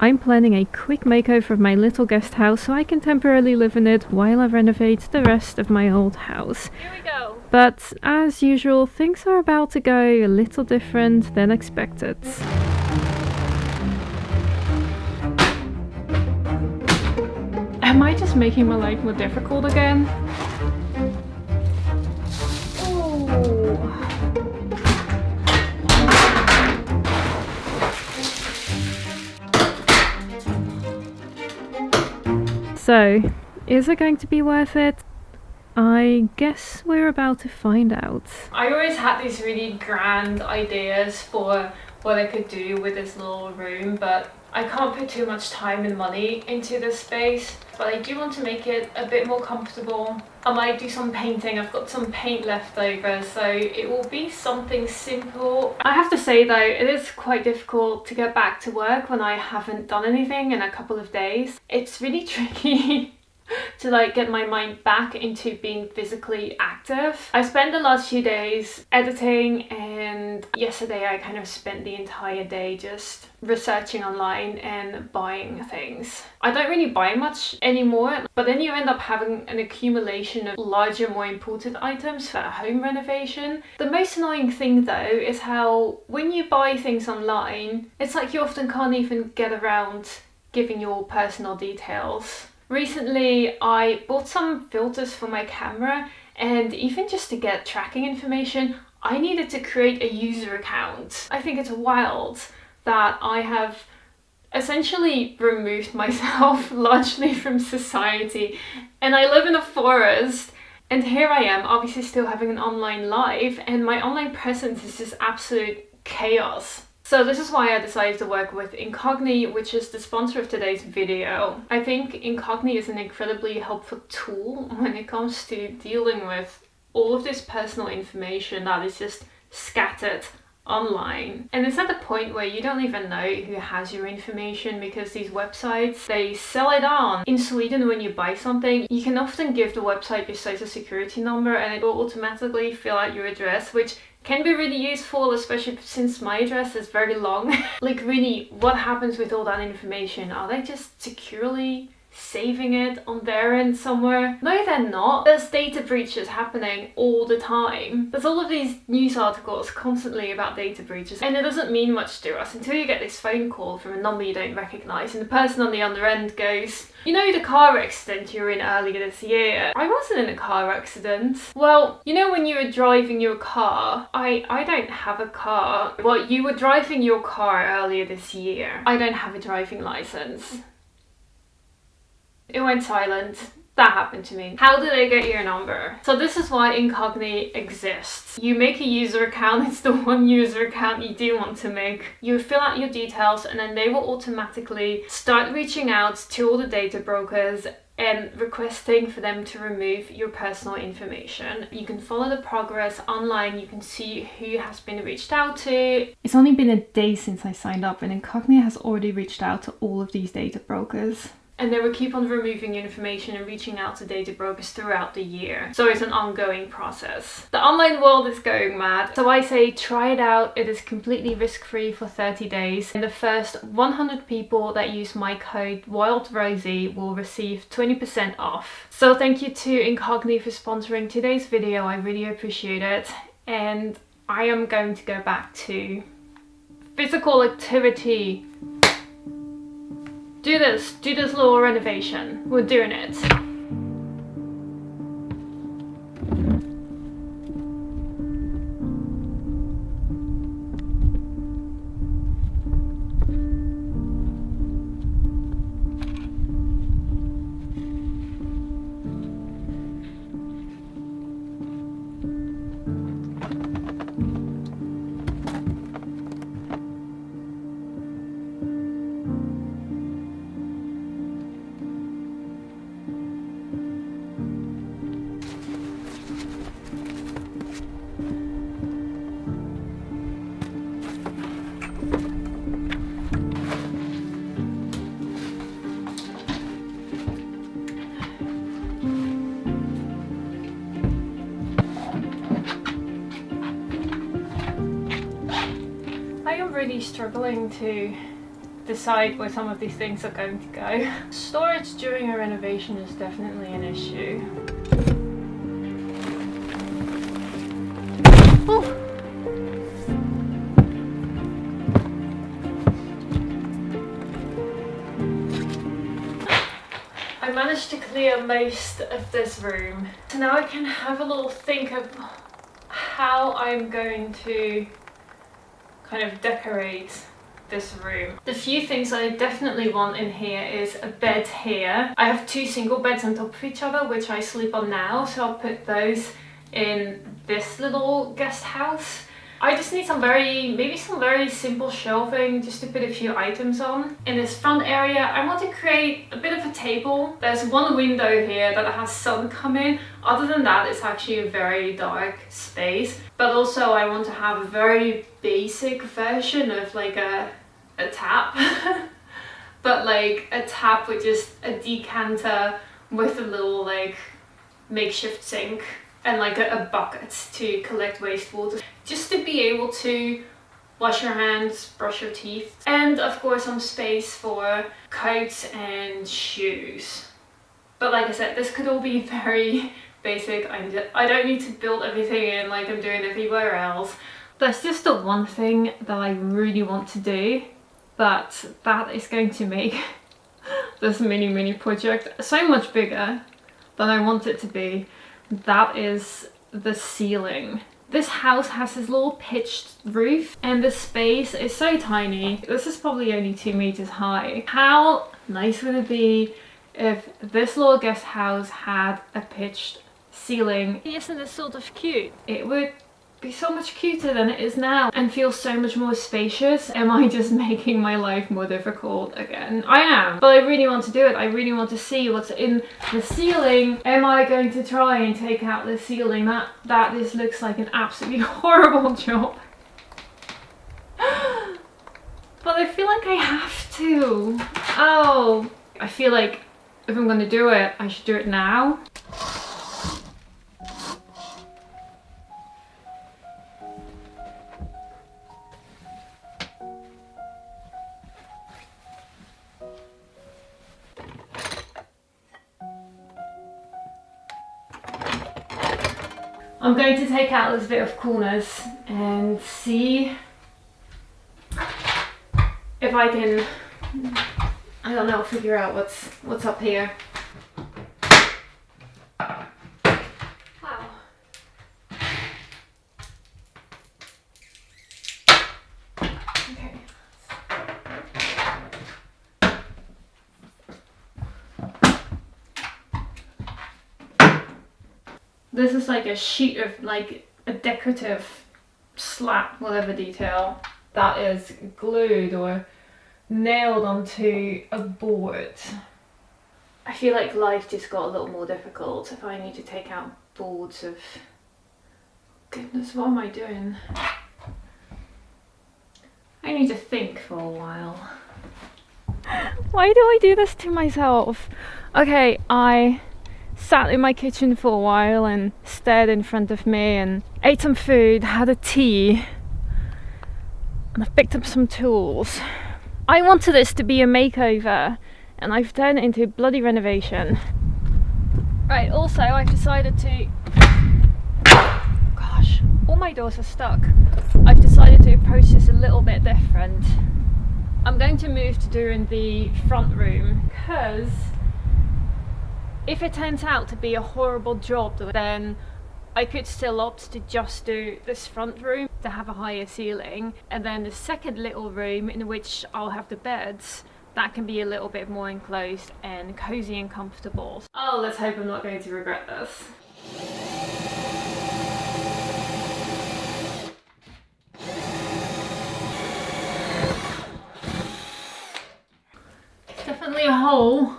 I'm planning a quick makeover of my little guest house so I can temporarily live in it while I renovate the rest of my old house. Here we go. But as usual, things are about to go a little different than expected. Am I just making my life more difficult again? So, is it going to be worth it? I guess we're about to find out. I always had these really grand ideas for what I could do with this little room, but I can't put too much time and money into this space. But I do want to make it a bit more comfortable. I might do some painting. I've got some paint left over, so it will be something simple. I have to say though, it is quite difficult to get back to work when I haven't done anything in a couple of days. It's really tricky to get my mind back into being physically active. I spent the last few days editing, and yesterday I kind of spent the entire day just researching online and buying things. I don't really buy much anymore, but then you end up having an accumulation of larger, more important items for home renovation. The most annoying thing though is how when you buy things online, it's like you often can't even get around giving your personal details. Recently, I bought some filters for my camera, and even just to get tracking information, I needed to create a user account. I think it's wild that I have essentially removed myself largely from society, and I live in a forest, and here I am obviously still having an online life, and my online presence is just absolute chaos. So this is why I decided to work with Incogni, which is the sponsor of today's video. I think Incogni is an incredibly helpful tool when it comes to dealing with all of this personal information that is just scattered online. And it's at the point where you don't even know who has your information, because these websites, they sell it on. In Sweden, when you buy something, you can often give the website your social security number and it will automatically fill out your address, which can be really useful, especially since my address is very long. Really, what happens with all that information? Are they just securely saving it on their end somewhere? No, they're not. There's data breaches happening all the time. There's all of these news articles constantly about data breaches, and it doesn't mean much to us until you get this phone call from a number you don't recognize, and the person on the other end goes, "You know the car accident you were in earlier this year?" I wasn't in a car accident. Well, you know when you were driving your car? I don't have a car. Well, you were driving your car earlier this year. I don't have a driving license. It went silent. That happened to me. How did they get your number? So this is why Incogni exists. You make a user account. It's the one user account you do want to make. You fill out your details, and then they will automatically start reaching out to all the data brokers and requesting for them to remove your personal information. You can follow the progress online. You can see who has been reached out to. It's only been a day since I signed up, and Incogni has already reached out to all of these data brokers. And they will keep on removing your information and reaching out to data brokers throughout the year. So it's an ongoing process. The online world is going mad. So I say try it out. It is completely risk-free for 30 days. And the first 100 people that use my code WildRosie will receive 20% off. So thank you to Incogni for sponsoring today's video. I really appreciate it. And I am going to go back to physical activity. Do this little renovation. We're doing it. really struggling to decide where some of these things are going to go. Storage during a renovation is definitely an issue. Oh. I managed to clear most of this room. So now I can have a little think of how I'm going to kind of decorate this room. The few things I definitely want in here is a bed here. I have 2 single beds on top of each other, which I sleep on now, so I'll put those in this little guest house. I just need maybe some very simple shelving just to put a few items on. In this front area, I want to create a bit of a table. There's one window here that has sun come in. Other than that, it's actually a very dark space. But also I want to have a very basic version of like a tap. But like a tap with just a decanter with a little like makeshift sink and like a bucket to collect wastewater, just to be able to wash your hands, brush your teeth, and of course some space for coats and shoes. But like I said, this could all be very basic. I don't need to build everything in like I'm doing everywhere else. There's just the one thing that I really want to do, but that is going to make this mini project so much bigger than I want it to be. That is the ceiling. This house has this little pitched roof and the space is so tiny. This is probably only 2 meters high. How nice would it be if this little guest house had a pitched ceiling? Isn't this sort of cute? It would be so much cuter than it is now and feel so much more spacious. Am I just making my life more difficult again? I am, but I really want to do it. I really want to see what's in the ceiling. Am I going to try and take out the ceiling? That this looks like an absolutely horrible job. But I feel like I have to. Oh, I feel like if I'm gonna do it, I should do it now. I'm going to take out this bit of corners and see if I can, I don't know, figure out what's up here. Wow. Okay. This is like a sheet of like a decorative slat, whatever detail, that is glued or nailed onto a board. I feel like life just got a little more difficult if I need to take out boards of... Goodness, what am I doing? I need to think for a while. Why do I do this to myself? Okay, I sat in my kitchen for a while and stared in front of me and ate some food, had a tea, and I picked up some tools. I wanted this to be a makeover and I've turned it into a bloody renovation. Right, also I've decided to... Gosh, all my doors are stuck. I've decided to approach this a little bit different. I'm going to move to doing the front room because if it turns out to be a horrible job, then I could still opt to just do this front room to have a higher ceiling, and then the second little room in which I'll have the beds, that can be a little bit more enclosed and cozy and comfortable. Oh, let's hope I'm not going to regret this. It's definitely a hole.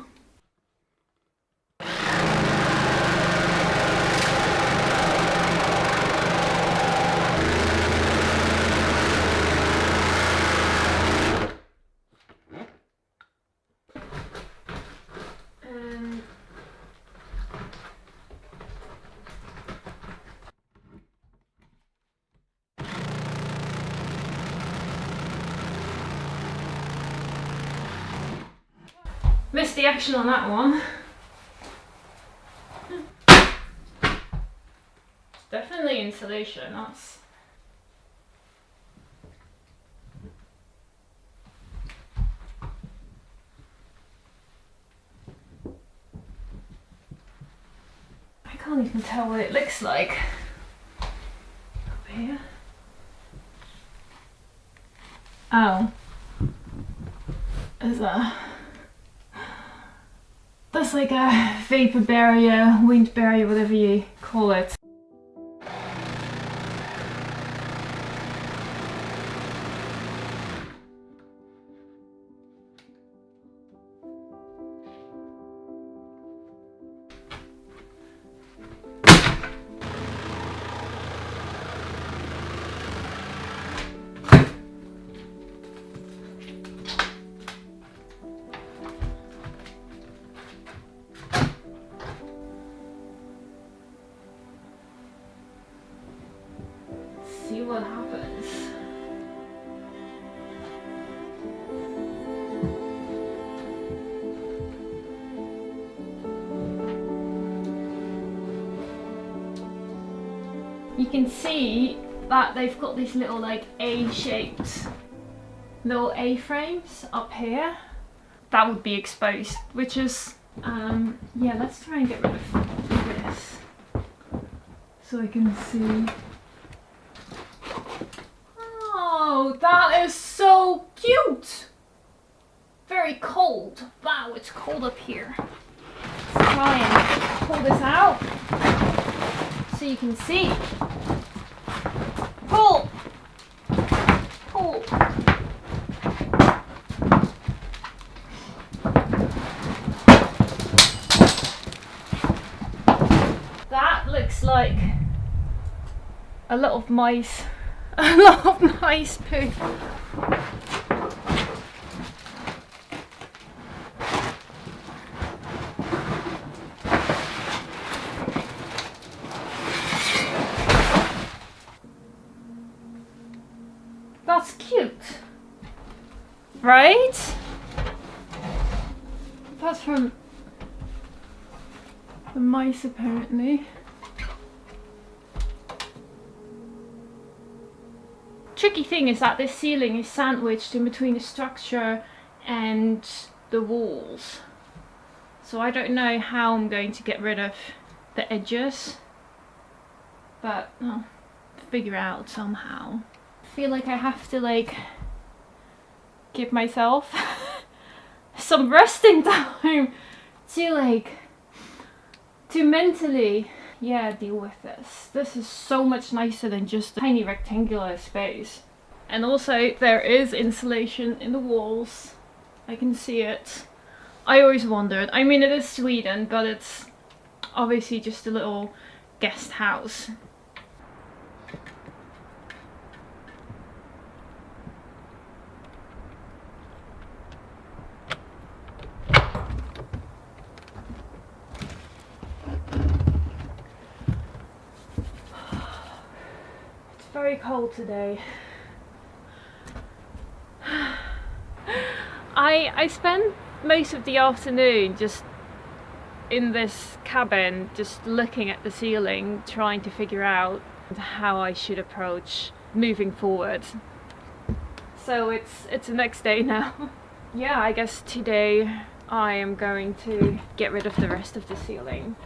Missed the action on that one. Definitely insulation, that's... I can't even tell what it looks like up here. Oh. That's like a vapor barrier, wind barrier, whatever you call it. See what happens. You can see that they've got these little like A-shaped little A-frames up here that would be exposed, which is yeah, let's try and get rid of this so I can see. Oh, that is so cute! Very cold. Wow, it's cold up here. Let's try and pull this out so you can see. Pull! Pull! That looks like a lot of mice. A lot of mice poo. That's cute, right? That's from the mice apparently. Tricky thing is that this ceiling is sandwiched in between the structure and the walls, so I don't know how I'm going to get rid of the edges, but I'll figure out somehow. I feel like I have to like give myself some resting time to mentally deal with this. This is so much nicer than just a tiny rectangular space. And also there is insulation in the walls. I can see it. I always wondered. I mean, it is Sweden, but it's obviously just a little guest house. Very cold today. I spent most of the afternoon just in this cabin, just looking at the ceiling, trying to figure out how I should approach moving forward. So it's the next day now. Yeah, I guess today I am going to get rid of the rest of the ceiling.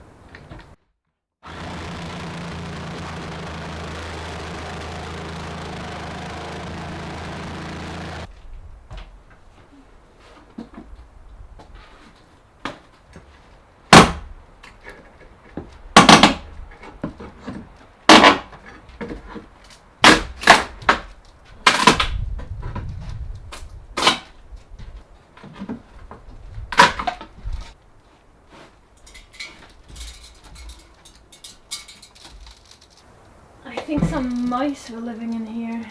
I think some mice were living in here.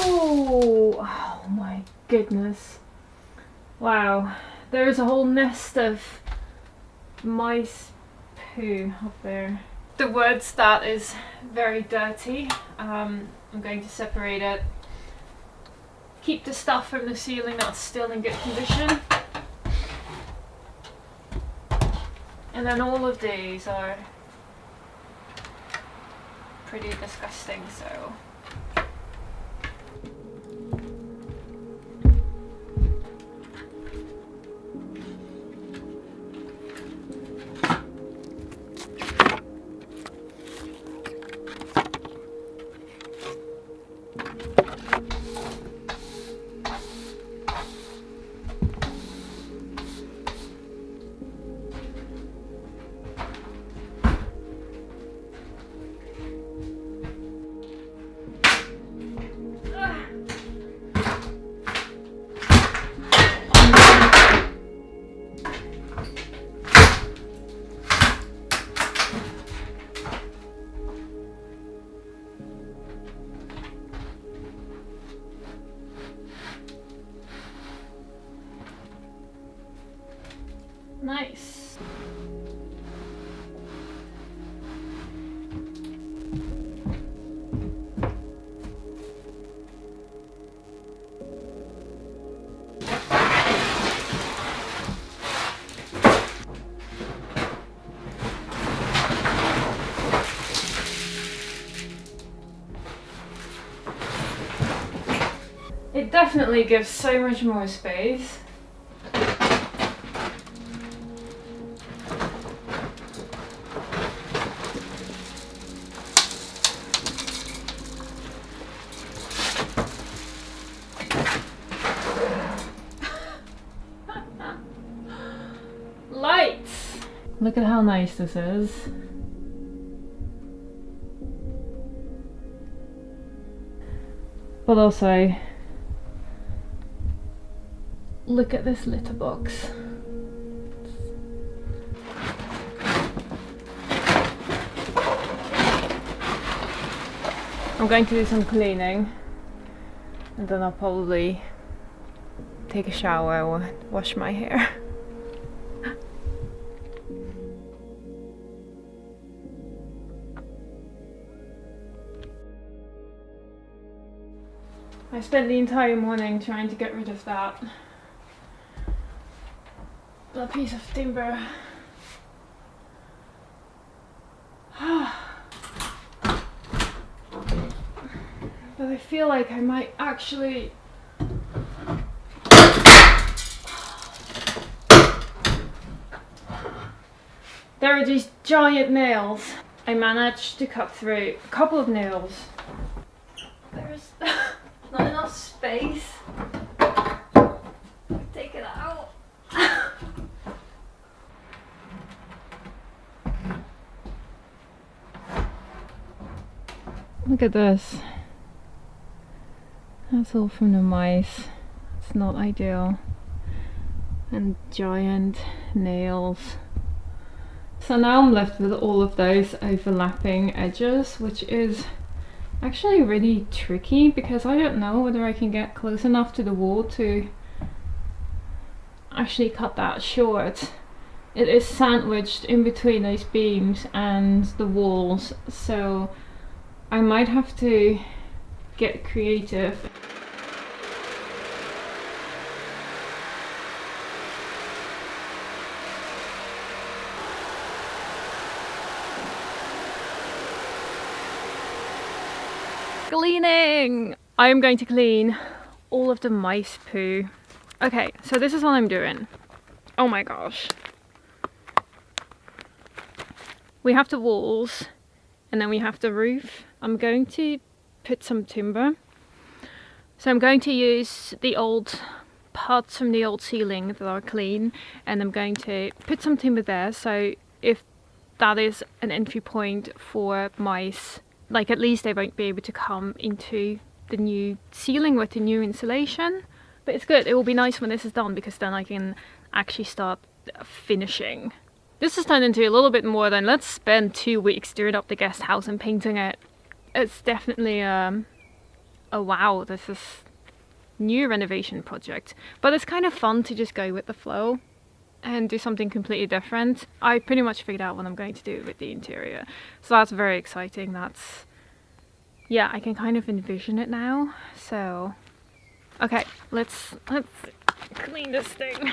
Oh my goodness. Wow, there's a whole nest of mice poo up there. the woods that is very dirty. I'm going to separate it. Keep the stuff from the ceiling that's still in good condition. And then all of these are pretty disgusting, so. Nice. It definitely gives so much more space. Lights! Look at how nice this is. But also, look at this litter box. I'm going to do some cleaning and then I'll probably take a shower or wash my hair. I spent the entire morning trying to get rid of that piece of timber. But I feel like I might actually there are these giant nails. I managed to cut through a couple of nails. There's not enough space. Take it out. Look at this. That's all from the mice. It's not ideal. And giant nails. So now I'm left with all of those overlapping edges, which is actually really tricky because I don't know whether I can get close enough to the wall to actually cut that short. It is sandwiched in between those beams and the walls, so I might have to get creative. Cleaning! I am going to clean all of the mice poo. Okay, so this is what I'm doing. Oh my gosh. We have the walls and then we have the roof. I'm going to put some timber. So I'm going to use the old parts from the old ceiling that are clean, and I'm going to put some timber there, so if that is an entry point for mice, like at least they won't be able to come into the new ceiling with the new insulation. But it's good, it will be nice when this is done because then I can actually start finishing. This has turned into a little bit more than let's spend 2 weeks doing up the guest house and painting it. It's definitely a wow, this is new renovation project. But it's kind of fun to just go with the flow. and do something completely different. I pretty much figured out what I'm going to do with the interior, so that's very exciting. Yeah, I can kind of envision it now. So okay, let's clean this thing.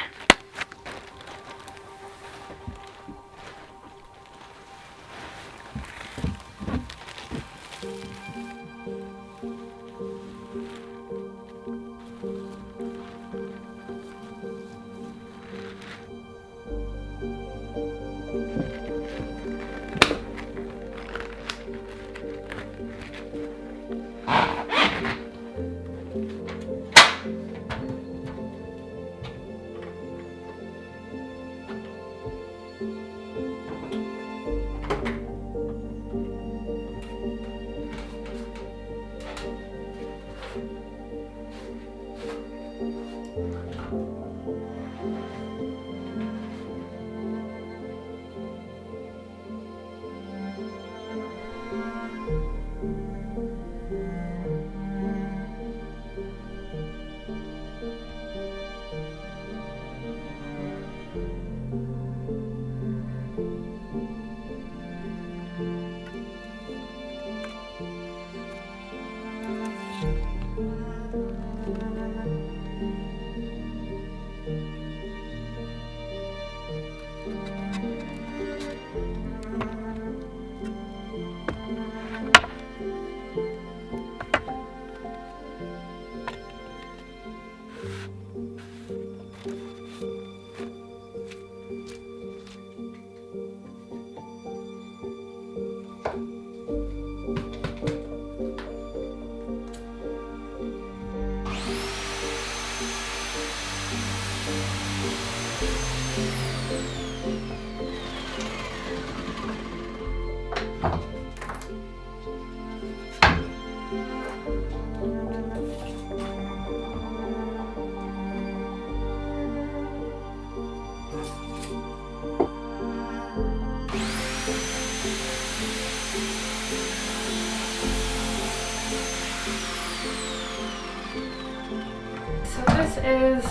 So this is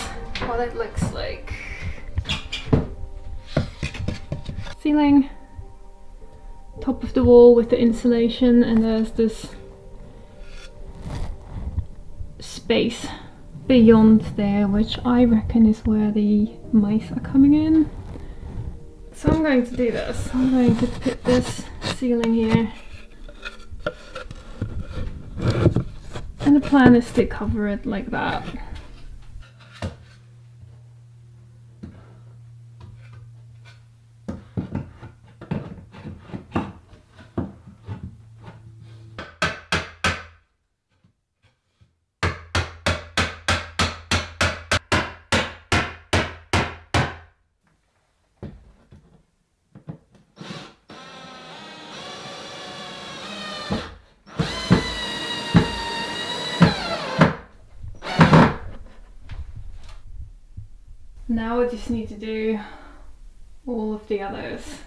what it looks like. Ceiling, top of the wall with the insulation, and there's this space beyond there, which I reckon is where the mice are coming in. So I'm going to do this. I'm going to put this ceiling here. And the plan is to cover it like that. Now I just need to do all of the others.